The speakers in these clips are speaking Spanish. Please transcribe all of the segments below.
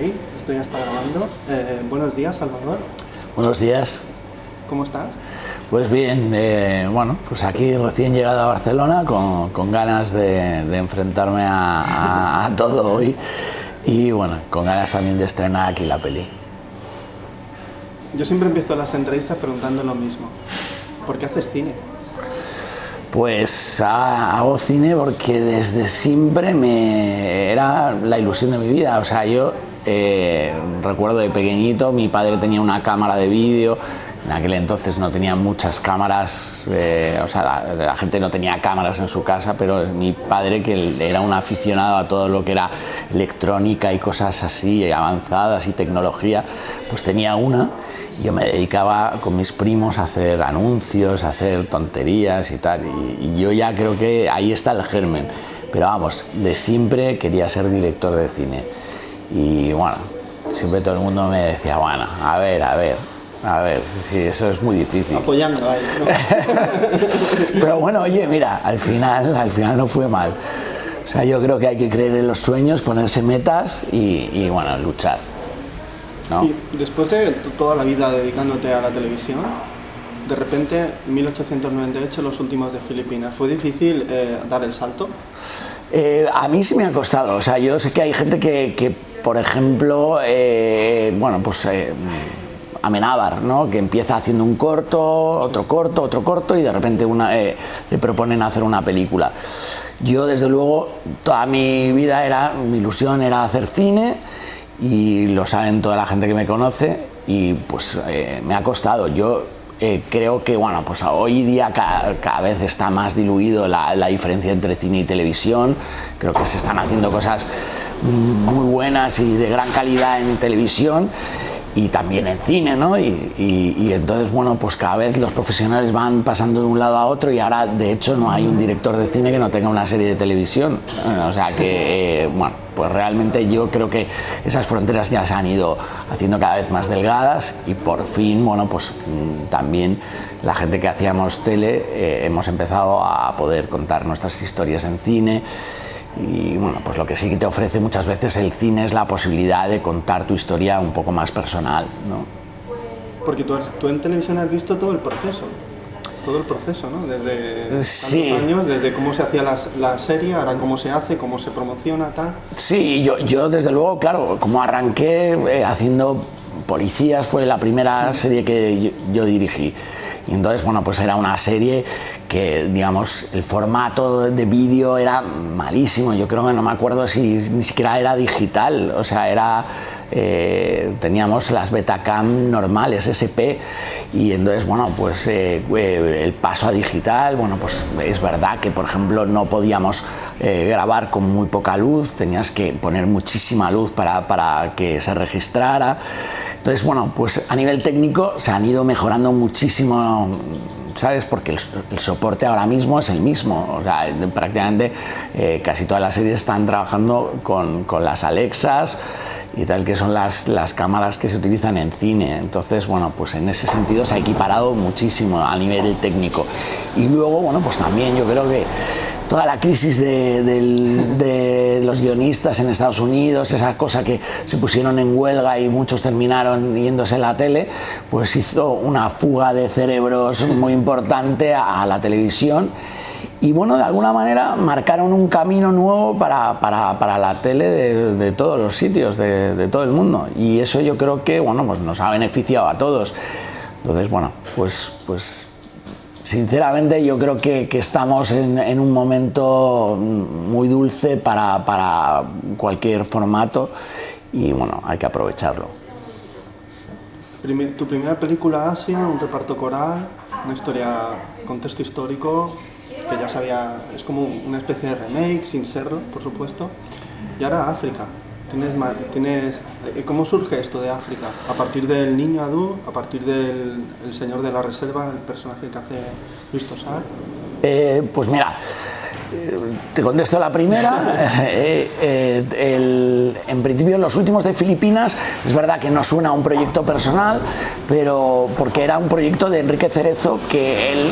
esto ya está grabando. Buenos días, Salvador. Buenos días. ¿Cómo estás? Pues bien, bueno, pues aquí recién llegado a Barcelona con ganas de enfrentarme a todo hoy y bueno, con ganas también de estrenar aquí la peli. Yo siempre empiezo las entrevistas preguntando lo mismo. ¿Por qué haces cine? Pues hago cine porque desde siempre era la ilusión de mi vida. O sea, yo recuerdo de pequeñito, mi padre tenía una cámara de vídeo. En aquel entonces no tenía muchas cámaras, o sea, la gente no tenía cámaras en su casa, pero mi padre, que era un aficionado a todo lo que era electrónica y cosas así avanzadas y tecnología, pues tenía una. Yo me dedicaba con mis primos a hacer anuncios, a hacer tonterías y tal, y yo ya creo que ahí está el germen. Pero vamos, de siempre quería ser director de cine. Y bueno, siempre todo el mundo me decía, bueno, a ver, sí, eso es muy difícil. Apoyando ahí, ¿no? Pero bueno, oye, mira, al final no fue mal. O sea, yo creo que hay que creer en los sueños, ponerse metas y bueno, luchar, ¿no? Y después de toda la vida dedicándote a la televisión, de repente, 1898, los últimos de Filipinas, ¿fue difícil dar el salto? A mí sí me ha costado. O sea, yo sé que hay gente que por ejemplo, bueno, pues Amenábar, ¿no? Que empieza haciendo un corto, otro corto y de repente le proponen hacer una película. Yo desde luego toda mi vida mi ilusión era hacer cine y lo saben toda la gente que me conoce y pues me ha costado. Yo creo que bueno, pues hoy día cada vez está más diluido la diferencia entre cine y televisión. Creo que se están haciendo cosas muy buenas y de gran calidad en televisión y también en cine, ¿no? Y entonces, bueno, pues cada vez los profesionales van pasando de un lado a otro y ahora, de hecho, no hay un director de cine que no tenga una serie de televisión. O sea que, bueno, pues realmente yo creo que esas fronteras ya se han ido haciendo cada vez más delgadas y por fin, bueno, pues también la gente que hacíamos tele hemos empezado a poder contar nuestras historias en cine. Y bueno, pues lo que sí que te ofrece muchas veces el cine es la posibilidad de contar tu historia un poco más personal, ¿no? Porque tú en televisión has visto todo el proceso, ¿no? Desde sí. tantos años, desde cómo se hacía la serie, ahora cómo se hace, cómo se promociona, tal. Sí, yo desde luego, claro, como arranqué haciendo Policías, fue la primera serie que yo dirigí. Y entonces, bueno, pues era una serie que, digamos, el formato de vídeo era malísimo. Yo creo que no me acuerdo si ni siquiera era digital. O sea, teníamos las Betacam normales, SP. Y entonces, bueno, pues el paso a digital, bueno, pues es verdad que, por ejemplo, no podíamos grabar con muy poca luz. Tenías que poner muchísima luz para que se registrara. Entonces, bueno, pues a nivel técnico se han ido mejorando muchísimo, ¿sabes? Porque el soporte ahora mismo es el mismo. O sea, prácticamente casi todas las series están trabajando con las Alexas y tal, que son las cámaras que se utilizan en cine. Entonces, bueno, pues en ese sentido se ha equiparado muchísimo a nivel técnico. Y luego, bueno, pues también yo creo que toda la crisis de los guionistas en Estados Unidos, esa cosa que se pusieron en huelga y muchos terminaron yéndose a la tele, pues hizo una fuga de cerebros muy importante a la televisión. Y bueno, de alguna manera marcaron un camino nuevo para la tele de todos los sitios, de todo el mundo. Y eso yo creo que, bueno, pues nos ha beneficiado a todos. Entonces, bueno, pues sinceramente yo creo que estamos en un momento muy dulce para cualquier formato y bueno, hay que aprovecharlo. Tu primera película, Asia, un reparto coral, una historia, contexto histórico, que ya sabía, es como una especie de remake, sin serlo, por supuesto. Y ahora África. ¿Cómo surge esto de África? ¿A partir del niño Adu? ¿A partir del señor de la reserva, el personaje que hace Luis Tosar? Pues mira, te contesto la primera. En principio, Los últimos de Filipinas, es verdad que no suena a un proyecto personal, pero porque era un proyecto de Enrique Cerezo, que él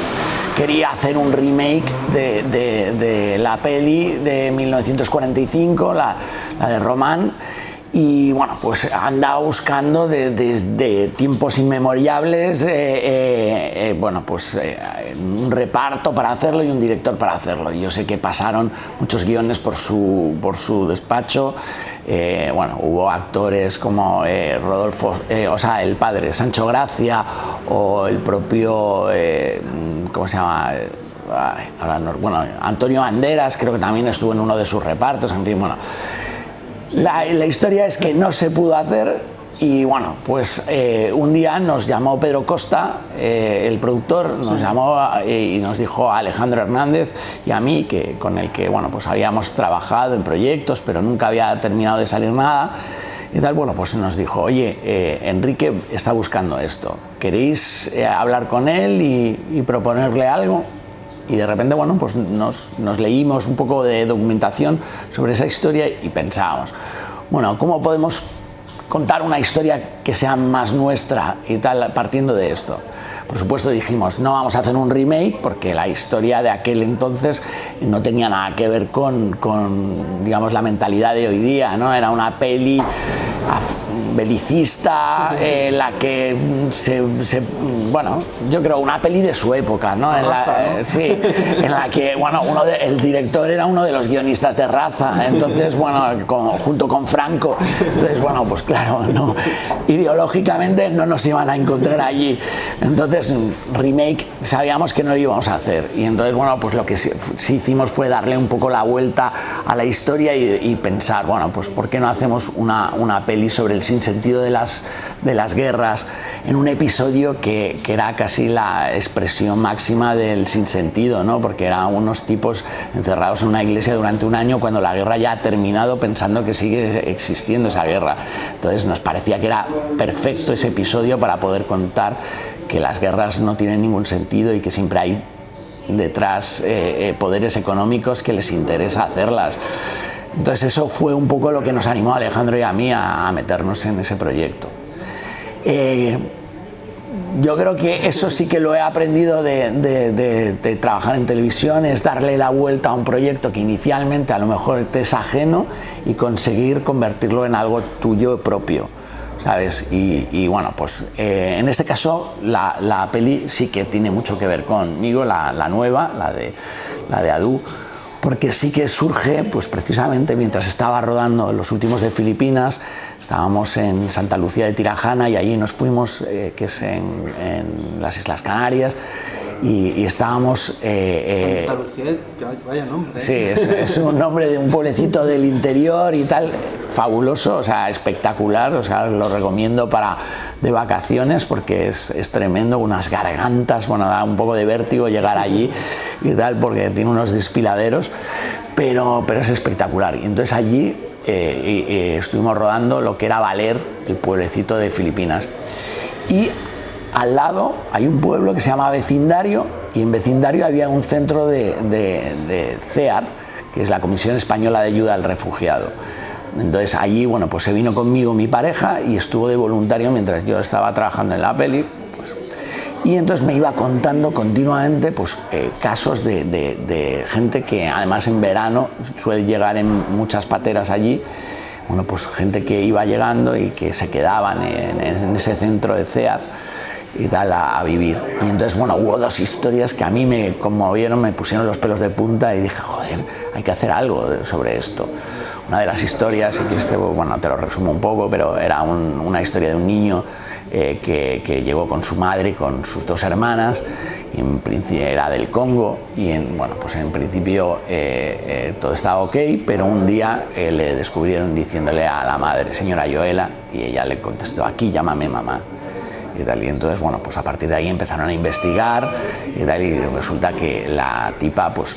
quería hacer un remake de la peli de 1945, la de Román, Y bueno, pues andaba buscando desde tiempos inmemorables bueno, pues un reparto para hacerlo y un director para hacerlo. Yo sé que pasaron muchos guiones por su despacho. Bueno, hubo actores como Rodolfo, o sea, el padre Sancho Gracia, o el propio, ¿cómo se llama? Ahora no, bueno, Antonio Banderas, creo que también estuvo en uno de sus repartos, en fin, bueno. La historia es que no se pudo hacer y bueno, pues un día nos llamó Pedro Costa, el productor, nos llamó y nos dijo a Alejandro Hernández y a mí, con el que bueno, pues habíamos trabajado en proyectos pero nunca había terminado de salir nada y tal, bueno, pues nos dijo, oye, Enrique está buscando esto, ¿queréis hablar con él y proponerle algo? Y de repente, bueno, pues nos leímos un poco de documentación sobre esa historia y pensábamos, bueno, ¿cómo podemos contar una historia que sea más nuestra y tal, partiendo de esto? Por supuesto dijimos, no vamos a hacer un remake porque la historia de aquel entonces no tenía nada que ver con digamos, la mentalidad de hoy día, ¿no? Era una peli belicista, la que bueno, yo creo una peli de su época, ¿no? Sí, en la que, bueno, el director era uno de los guionistas de Raza, entonces, bueno, junto con Franco, entonces, bueno, pues claro, no, ideológicamente no nos iban a encontrar allí, entonces, remake, sabíamos que no lo íbamos a hacer, y entonces, bueno, pues lo que sí hicimos fue darle un poco la vuelta a la historia y pensar, bueno, pues ¿por qué no hacemos una peli sobre el sinsentido de las guerras en un episodio que era casi la expresión máxima del sinsentido, ¿no? Porque eran unos tipos encerrados en una iglesia durante un año cuando la guerra ya ha terminado, pensando que sigue existiendo esa guerra. Entonces nos parecía que era perfecto ese episodio para poder contar que las guerras no tienen ningún sentido y que siempre hay detrás poderes económicos que les interesa hacerlas. Entonces eso fue un poco lo que nos animó a Alejandro y a mí a meternos en ese proyecto. Yo creo que eso sí que lo he aprendido de trabajar en televisión, es darle la vuelta a un proyecto que inicialmente a lo mejor te es ajeno y conseguir convertirlo en algo tuyo propio, ¿sabes? Y bueno, pues en este caso la peli sí que tiene mucho que ver conmigo, la nueva, la de Adu, porque sí que surge, pues precisamente mientras estaba rodando Los últimos de Filipinas, estábamos en Santa Lucía de Tirajana y allí nos fuimos, que es en las Islas Canarias, y estábamos... Santa Lucía, vaya nombre. Sí, es un nombre de un pueblecito del interior y tal, fabuloso, o sea, espectacular, o sea, lo recomiendo de vacaciones porque es tremendo, unas gargantas, bueno, da un poco de vértigo llegar allí y tal, porque tiene unos desfiladeros, pero es espectacular. Y entonces allí estuvimos rodando lo que era Valer, el pueblecito de Filipinas. Y al lado hay un pueblo que se llama Vecindario, y en Vecindario había un centro de CEAR, que es la Comisión Española de Ayuda al Refugiado. Entonces allí, bueno, pues se vino conmigo mi pareja y estuvo de voluntario mientras yo estaba trabajando en la peli, pues, y entonces me iba contando continuamente pues, casos de gente que además en verano suele llegar en muchas pateras allí. Bueno, pues gente que iba llegando y que se quedaban en ese centro de CEAR y tal a vivir. Y entonces, bueno, hubo dos historias que a mí me conmovieron, me pusieron los pelos de punta y dije, joder, hay que hacer algo sobre esto. Una de las historias, y que bueno, te lo resumo un poco, pero era una historia de un niño que llegó con su madre y con sus dos hermanas, y en principio era del Congo, y bueno, pues en principio todo estaba ok, pero un día le descubrieron diciéndole a la madre, señora Joela, y ella le contestó, aquí llámame mamá. Y tal, y entonces, bueno, pues a partir de ahí empezaron a investigar y tal, y resulta que la tipa, pues,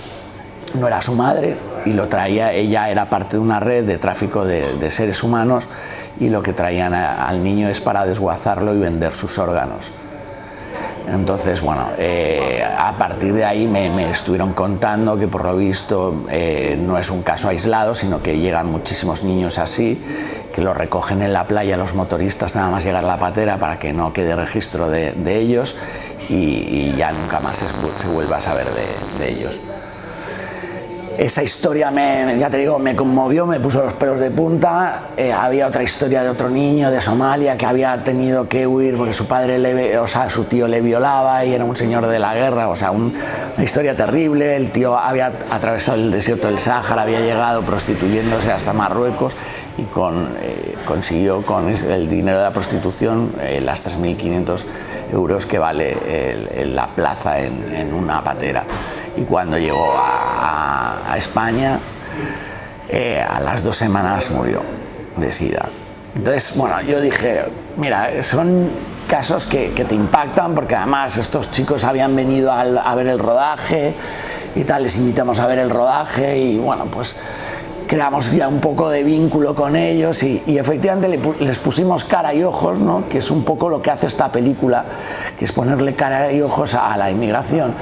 no era su madre y lo traía, ella era parte de una red de tráfico de seres humanos y lo que traían al niño es para desguazarlo y vender sus órganos. Entonces, bueno, a partir de ahí me estuvieron contando que por lo visto no es un caso aislado, sino que llegan muchísimos niños así, que los recogen en la playa los motoristas nada más llegar a la patera para que no quede registro de ellos y ya nunca más se vuelva a saber de ellos. esa historia, ya te digo, me conmovió, me puso los pelos de punta. Había otra historia de otro niño de Somalia que había tenido que huir porque su padre, su tío le violaba y era un señor de la guerra, o sea, una historia terrible. El tío había atravesado el desierto del Sáhara, había llegado prostituyéndose hasta Marruecos y consiguió con el dinero de la prostitución las 3.500 euros que vale la plaza en una patera. Y cuando llegó a España, a las 2 semanas murió de SIDA. Entonces, bueno, yo dije, mira, son casos que te impactan, porque además estos chicos habían venido a ver el rodaje y tal, les invitamos a ver el rodaje y bueno, pues creamos ya un poco de vínculo con ellos y efectivamente les pusimos cara y ojos, ¿no? Que es un poco lo que hace esta película, que es ponerle cara y ojos a la inmigración.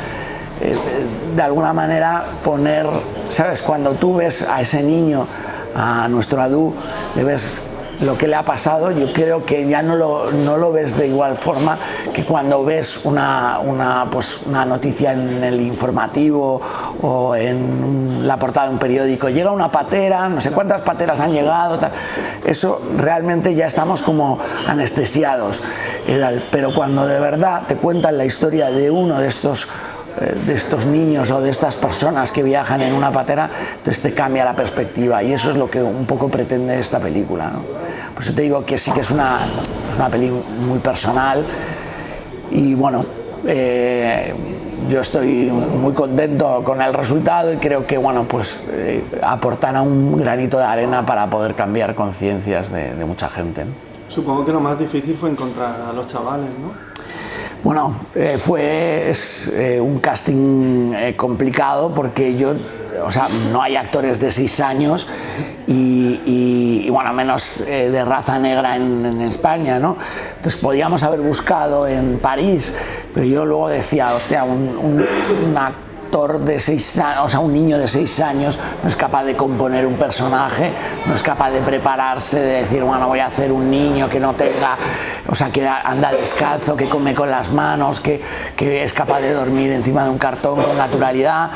De alguna manera poner, ¿sabes? Cuando tú ves a ese niño, a nuestro Adu, le ves lo que le ha pasado, yo creo que ya no lo ves de igual forma que cuando ves una noticia en el informativo o en la portada de un periódico. Llega una patera, no sé cuántas pateras han llegado, tal. Eso realmente ya estamos como anestesiados. Pero cuando de verdad te cuentan la historia de uno de estos niños o de estas personas que viajan en una patera, entonces te cambia la perspectiva y eso es lo que un poco pretende esta película, ¿no? Por eso te digo que sí que es una película muy personal y bueno, yo estoy muy contento con el resultado y creo que bueno, pues aportará un granito de arena para poder cambiar conciencias de mucha gente, ¿no? Supongo que lo más difícil fue encontrar a los chavales, ¿no? Bueno, fue un casting complicado porque no hay actores de 6 años y bueno, menos de raza negra en España, ¿no? Entonces podíamos haber buscado en París, pero yo luego decía, hostia, un actor de 6 años, o sea, un niño de 6 años no es capaz de componer un personaje, no es capaz de prepararse, de decir, bueno, voy a hacer un niño que no tenga, o sea, que anda descalzo, que come con las manos, que es capaz de dormir encima de un cartón con naturalidad.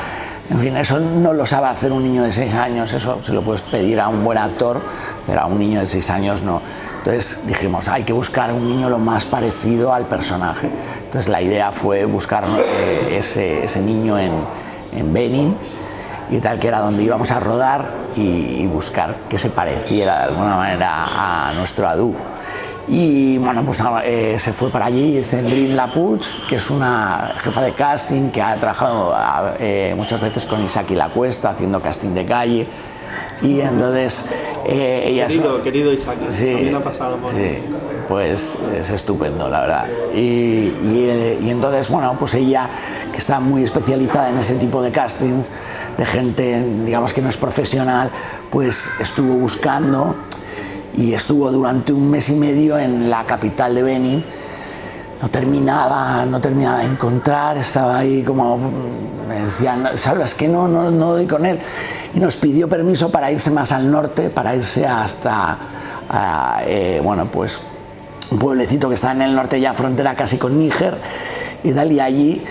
En fin, eso no lo sabe hacer un niño de 6 años, eso se lo puedes pedir a un buen actor, pero a un niño de 6 años no. Entonces dijimos, hay que buscar un niño lo más parecido al personaje. Entonces la idea fue buscar ese niño en Benin y tal, que era donde íbamos a rodar, y buscar que se pareciera de alguna manera a nuestro Adu. Y bueno, pues se fue para allí Cendrine Lapuig, que es una jefa de casting que ha trabajado muchas veces con Isaki Lacuesta haciendo casting de calle. Y entonces ella querido Isaki, sí, también ha pasado por sí, pues es estupendo, la verdad. Y entonces, bueno, pues ella, que está muy especializada en ese tipo de castings de gente, digamos, que no es profesional, pues estuvo buscando y estuvo durante 1 mes y medio en la capital de Benin. No terminaba de encontrar, estaba ahí como, me decían, ¿sabes que no doy con él? Y nos pidió permiso para irse más al norte, para irse hasta, bueno, pues un pueblecito que está en el norte, ya frontera casi con Níger y tal, y allí,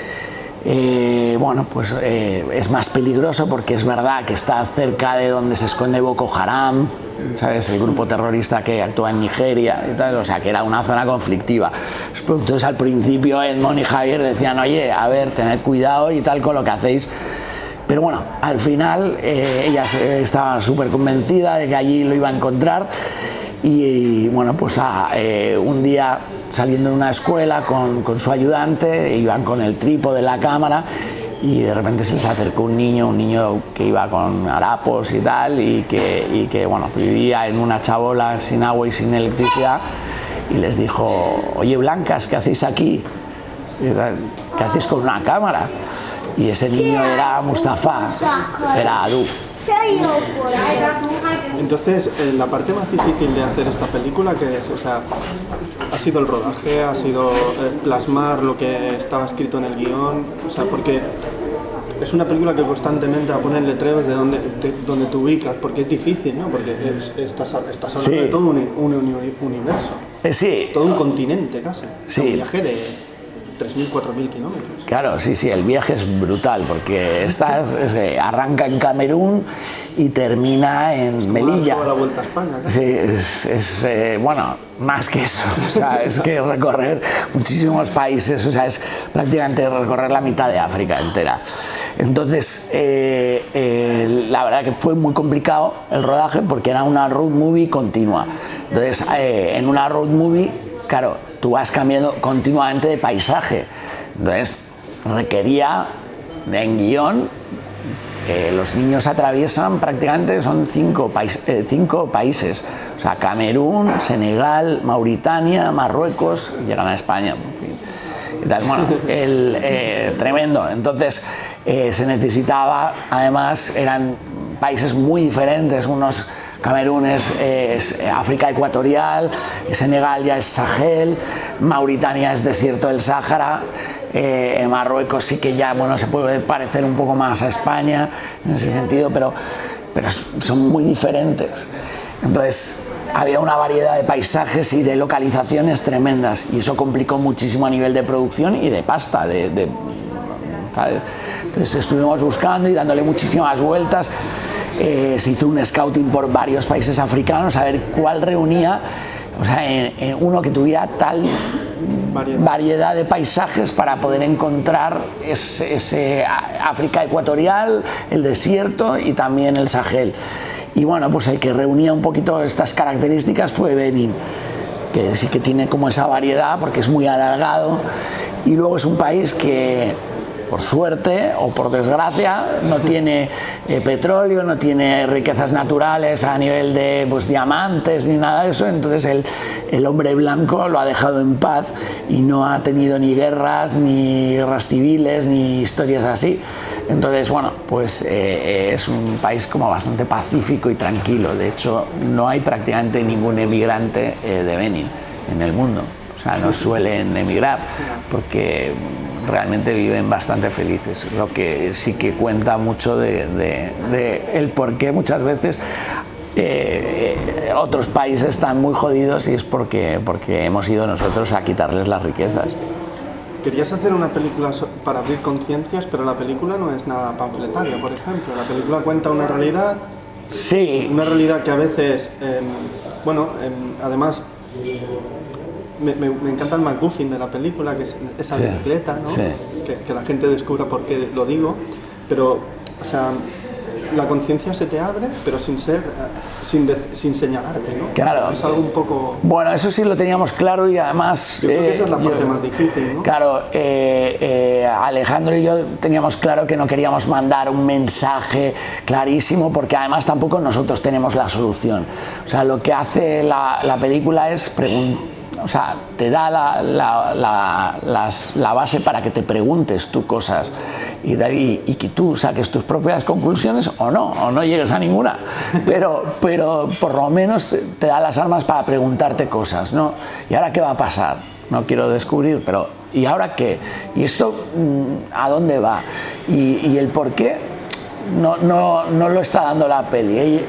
bueno, pues es más peligroso porque es verdad que está cerca de donde se esconde Boko Haram, ¿sabes? El grupo terrorista que actúa en Nigeria y tal, o sea que era una zona conflictiva. Los productores al principio, Edmond y Javier, decían, oye, a ver, tened cuidado y tal con lo que hacéis. Pero bueno, al final ella estaba súper convencida de que allí lo iba a encontrar y bueno, pues un día saliendo de una escuela con su ayudante, iban con el trípode de la cámara y de repente se les acercó un niño que iba con harapos y tal, y que bueno, vivía en una chabola sin agua y sin electricidad, y les dijo, oye, blancas, ¿qué hacéis aquí? ¿Qué hacéis con una cámara? Y ese niño era Mustafa, era Adu. Entonces, la parte más difícil de hacer esta película, ¿qué es? O sea, ¿ha sido el rodaje? ¿Ha sido plasmar lo que estaba escrito en el guión? O sea, porque es una película que constantemente va a poner letreros de donde te ubicas, porque es difícil, ¿no? Porque estás hablando sí, de todo un universo. Sí. Todo un continente casi. Sí. Un viaje de 3.000, 4.000 kilómetros. Claro, sí, el viaje es brutal porque arranca en Camerún y termina en Melilla. La vuelta a España, ¿no? Sí, bueno, más que eso, o sea, es que recorrer muchísimos países, o sea, es prácticamente recorrer la mitad de África entera. Entonces, la verdad que fue muy complicado el rodaje porque era una road movie continua. Entonces, en una road movie, claro, tú vas cambiando continuamente de paisaje. Entonces, requería en guión, los niños atraviesan prácticamente, son cinco países, o sea, Camerún, Senegal, Mauritania, Marruecos, y llegan a España, en fin. Entonces, bueno, tremendo. Entonces, se necesitaba, además, eran países muy diferentes, unos Camerún es África ecuatorial, Senegal ya es Sahel, Mauritania es desierto del Sáhara, Marruecos sí que ya, bueno, se puede parecer un poco más a España en ese sentido, pero son muy diferentes. Entonces, había una variedad de paisajes y de localizaciones tremendas y eso complicó muchísimo a nivel de producción y de pasta, ¿sabes? Entonces estuvimos buscando y dándole muchísimas vueltas. Se hizo un scouting por varios países africanos a ver cuál reunía, o sea, en uno que tuviera tal variedad de paisajes para poder encontrar ese África ecuatorial, el desierto y también el Sahel. Y bueno, pues el que reunía un poquito estas características fue Benín, que sí que tiene como esa variedad porque es muy alargado y luego es un país que, por suerte o por desgracia, no tiene petróleo, no tiene riquezas naturales a nivel de diamantes ni nada de eso. Entonces el hombre blanco lo ha dejado en paz y no ha tenido ni guerras, ni guerras civiles, ni historias así. Entonces, bueno, pues es un país como bastante pacífico y tranquilo. De hecho, no hay prácticamente ningún emigrante de Benín en el mundo. O sea, no suelen emigrar porque realmente viven bastante felices, lo que sí que cuenta mucho de el por qué muchas veces otros países están muy jodidos y es porque hemos ido nosotros a quitarles las riquezas. Querías hacer una película para abrir conciencias, pero la película no es nada panfletaria, por ejemplo. La película cuenta una realidad, sí, una realidad que a veces, además, me encanta el MacGuffin de la película, que es esa bicicleta, ¿no? Sí. Que la gente descubra por qué lo digo, pero, o sea, la conciencia se te abre, pero sin señalarte, ¿no? Claro. Es algo un poco... Bueno, eso sí lo teníamos claro y además... Yo creo que esa es la parte más difícil, ¿no? Claro, Alejandro y yo teníamos claro que no queríamos mandar un mensaje clarísimo porque además tampoco nosotros tenemos la solución. O sea, lo que hace la película es preguntar. O sea, te da la base para que te preguntes tú cosas y que tú saques tus propias conclusiones o no llegues a ninguna, pero por lo menos te da las armas para preguntarte cosas, ¿no? ¿Y ahora qué va a pasar? No quiero descubrir, pero ¿y ahora qué? ¿Y esto a dónde va? ¿Y el por qué? No lo está dando la peli.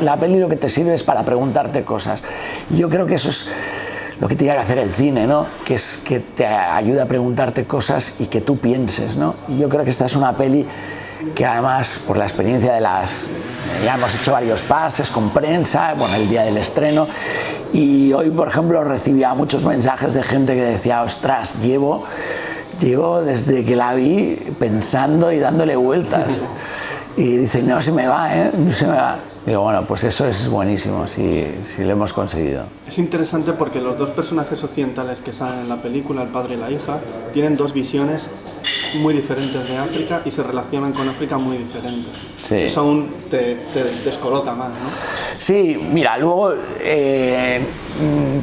La peli lo que te sirve es para preguntarte cosas. Y yo creo que eso es lo que tiene que hacer el cine, ¿no? Que es que te ayuda a preguntarte cosas y que tú pienses, ¿no? Y yo creo que esta es una peli que además, por la experiencia ya hemos hecho varios pases con prensa, bueno, el día del estreno, y hoy, por ejemplo, recibía muchos mensajes de gente que decía, ostras, llevo desde que la vi pensando y dándole vueltas. Y dice, no se me va, no se me va. Y digo, bueno, pues eso es buenísimo, si lo hemos conseguido. Es interesante porque los dos personajes occidentales que salen en la película, el padre y la hija, tienen dos visiones muy diferentes de África y se relacionan con África muy diferentes. Sí. Eso aún te descoloca más, ¿no? Sí, mira, luego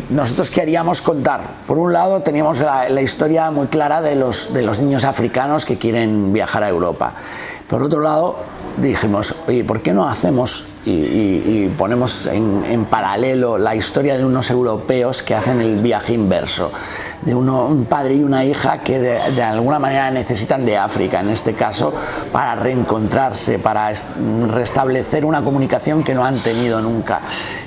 nosotros queríamos contar. Por un lado teníamos la historia muy clara de los niños africanos que quieren viajar a Europa. Por otro lado, dijimos, oye, ¿por qué no hacemos y ponemos en paralelo la historia de unos europeos que hacen el viaje inverso? De un padre y una hija que de alguna manera necesitan de África, en este caso, para reencontrarse, para restablecer una comunicación que no han tenido nunca.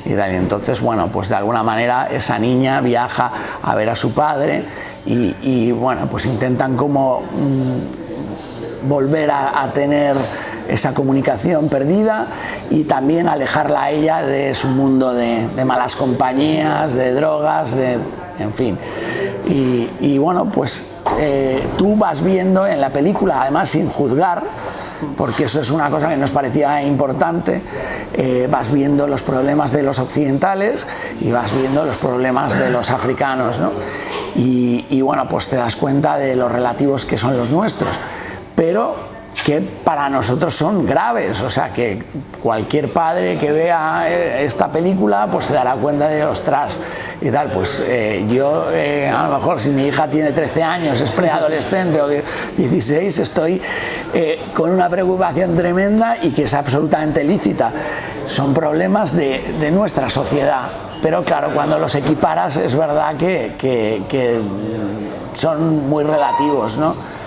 y tal. Y entonces, bueno, pues de alguna manera esa niña viaja a ver a su padre y bueno, pues intentan como volver a tener esa comunicación perdida y también alejarla a ella de su mundo de malas compañías, de drogas, en fin. Y bueno, pues tú vas viendo en la película, además sin juzgar, porque eso es una cosa que nos parecía importante, vas viendo los problemas de los occidentales y vas viendo los problemas de los africanos, ¿no? Y bueno, pues te das cuenta de los relativos que son los nuestros, pero que para nosotros son graves, o sea que cualquier padre que vea esta película pues se dará cuenta de ostras y tal, pues yo a lo mejor si mi hija tiene 13 años, es preadolescente o 16, estoy con una preocupación tremenda y que es absolutamente lícita. Son problemas de nuestra sociedad, pero claro, cuando los equiparas es verdad que son muy relativos, ¿no?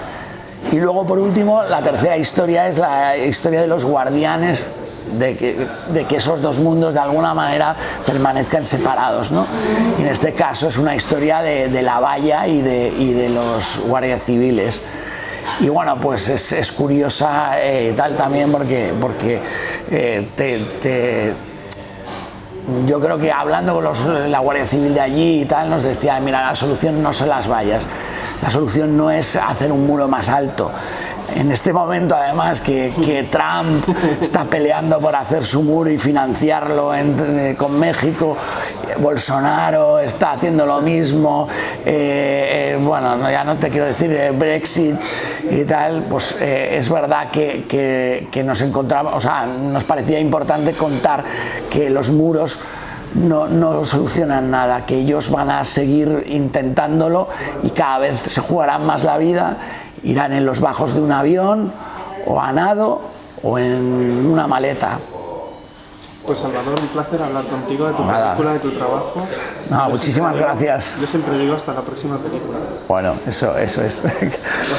Y luego, por último, la tercera historia es la historia de los guardianes de que esos dos mundos de alguna manera permanezcan separados, ¿no? Y en este caso es una historia de la valla y de los guardias civiles. Y bueno, pues es curiosa tal también porque yo creo que hablando con la Guardia Civil de allí y tal, nos decía, mira, la solución no son las vallas, la solución no es hacer un muro más alto. En este momento, además, que Trump está peleando por hacer su muro y financiarlo con México, Bolsonaro está haciendo lo mismo, bueno, ya no te quiero decir Brexit y tal, pues es verdad que nos encontramos, o sea, nos parecía importante contar que los muros no solucionan nada, que ellos van a seguir intentándolo y cada vez se jugarán más la vida, irán en los bajos de un avión o a nado o en una maleta. Pues Salvador, un placer hablar contigo de tu película, de tu trabajo. No, muchísimas gracias. Yo siempre digo hasta la próxima película. Bueno, eso es.